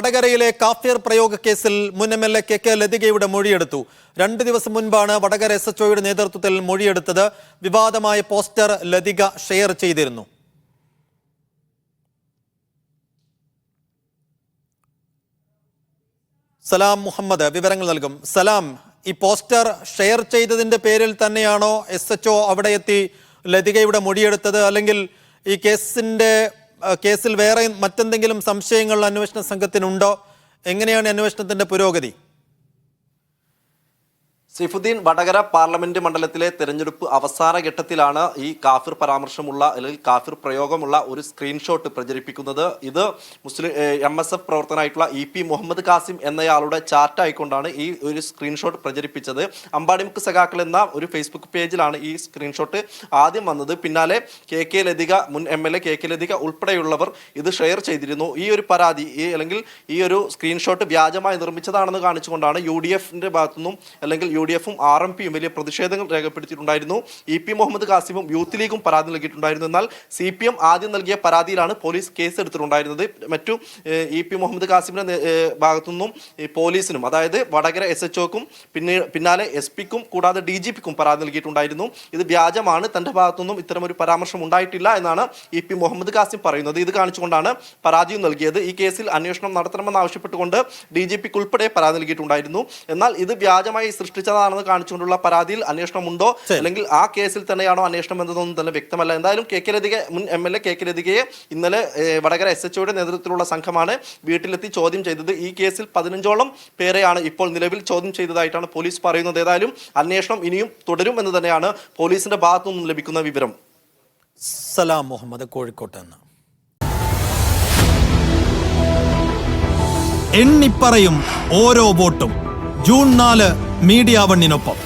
വടകരയിലെ കാഫിർ പ്രയോഗ കേസിൽ മുൻ MLA KK ലതികയുടെ മൊഴിയെടുത്തു. 2 ദിവസം മുൻപാണ് വടകര SHOയുടെ നേതൃത്വത്തിൽ മൊഴിയെടുത്തത്. വിവാദമായ പോസ്റ്റർ ലതിക ഷെയർ ചെയ്തിരുന്നു. സലാം മുഹമ്മദ് വിവരങ്ങൾ നൽകും. സലാം, ഈ പോസ്റ്റർ ഷെയർ ചെയ്തതിന്റെ പേരിൽ തന്നെയാണോ SHO അവിടെ എത്തി ലതികയുടെ മൊഴിയെടുത്തത്, അല്ലെങ്കിൽ ഈ കേസിൽ വേറെ മറ്റെന്തെങ്കിലും സംശയങ്ങൾ അന്വേഷണ സംഘത്തിനുണ്ടോ? എങ്ങനെയാണ് അന്വേഷണത്തിന്റെ പുരോഗതി? സൈഫുദ്ദീൻ, വടകര പാർലമെന്റ് മണ്ഡലത്തിലെ തെരഞ്ഞെടുപ്പ് അവസാന ഘട്ടത്തിലാണ് ഈ കാഫിർ പരാമർശമുള്ള അല്ലെങ്കിൽ കാഫിർ പ്രയോഗമുള്ള ഒരു സ്ക്രീൻഷോട്ട് പ്രചരിപ്പിക്കുന്നത്. ഇത് MSF പ്രവർത്തനായിട്ടുള്ള EP മുഹമ്മദ് കാസിം എന്നയാളുടെ ചാറ്റ് ആയിക്കൊണ്ടാണ് ഈ ഒരു സ്ക്രീൻഷോട്ട് പ്രചരിപ്പിച്ചത്. അമ്പാടിമുക്ക് സഖാക്കൾ എന്ന ഒരു ഫേസ്ബുക്ക് പേജിലാണ് ഈ സ്ക്രീൻഷോട്ട് ആദ്യം വന്നത്. പിന്നാലെ KK ലതിക, മുൻ MLA KK ലതിക ഉൾപ്പെടെയുള്ളവർ ഇത് ഷെയർ ചെയ്തിരുന്നു. ഈ ഒരു പരാതി അല്ലെങ്കിൽ ഈ ഒരു സ്ക്രീൻഷോട്ട് വ്യാജമായി നിർമ്മിച്ചതാണെന്ന് കാണിച്ചുകൊണ്ടാണ് UDFന്റെ ഭാഗത്തുനിന്നും അല്ലെങ്കിൽ UDFും RMPയും വലിയ പ്രതിഷേധങ്ങൾ രേഖപ്പെടുത്തിയിട്ടുണ്ടായിരുന്നു. EP മുഹമ്മദ് കാസിമും യൂത്ത് ലീഗും പരാതി നൽകിയിട്ടുണ്ടായിരുന്നു. എന്നാൽ CPM ആദ്യം നൽകിയ പരാതിയിലാണ് പോലീസ് കേസ് എടുത്തിട്ടുണ്ടായിരുന്നത്. മറ്റു EP മുഹമ്മദ് കാസിമിന്റെ ഭാഗത്തുനിന്നും പോലീസിനും, അതായത് വടകര SHOക്കും പിന്നാലെ SP-ക്കും കൂടാതെ DGPക്കും പരാതി നൽകിയിട്ടുണ്ടായിരുന്നു. ഇത് വ്യാജമാണ്, തന്റെ ഭാഗത്തുനിന്നും ഇത്തരമൊരു പരാമർശം ഉണ്ടായിട്ടില്ല എന്നാണ് EP മുഹമ്മദ് കാസിം പറയുന്നത്. ഇത് കാണിച്ചുകൊണ്ടാണ് പരാതിയും നൽകിയത്. ഈ കേസിൽ അന്വേഷണം നടത്തണമെന്ന് ആവശ്യപ്പെട്ടുകൊണ്ട് DGPക്ക് ഉൾപ്പെടെ പരാതി നൽകിയിട്ടുണ്ടായിരുന്നു. എന്നാൽ ഇത് വ്യാജമായി സൃഷ്ടിച്ചതാണെന്ന് കാണിച്ചുകൊണ്ടുള്ള പരാതിയിൽ അന്വേഷണം ഉണ്ടോ അല്ലെങ്കിൽ ആ കേസിൽ തന്നെയാണോ അന്വേഷണം എന്നതൊന്നും തന്നെ വ്യക്തമല്ല. എന്തായാലും KK ലതിക, മുൻ MLA KK ലതികയെ ഇന്നലെ വടകര SHOയുടെ നേതൃത്വത്തിലുള്ള സംഘമാണ് വീട്ടിലെത്തി ചോദ്യം ചെയ്തത്. ഈ കേസിൽ 15ഓളം പേരെയാണ് ഇപ്പോൾ നിലവിൽ ചോദ്യം ചെയ്തതായിട്ടാണ് പോലീസ് പറയുന്നത്. ഏതായാലും അന്വേഷണം ഇനിയും തുടരും എന്ന് തന്നെയാണ് പോലീസിന്റെ ഭാഗത്തു നിന്നും ലഭിക്കുന്ന വിവരം. സലാം മുഹമ്മദ്, കോഴിക്കോട്ട് നിന്ന്. എണ്ണിപ്പറയും ഓരോ വോട്ടും. June 4 media 1-നൊപ്പം.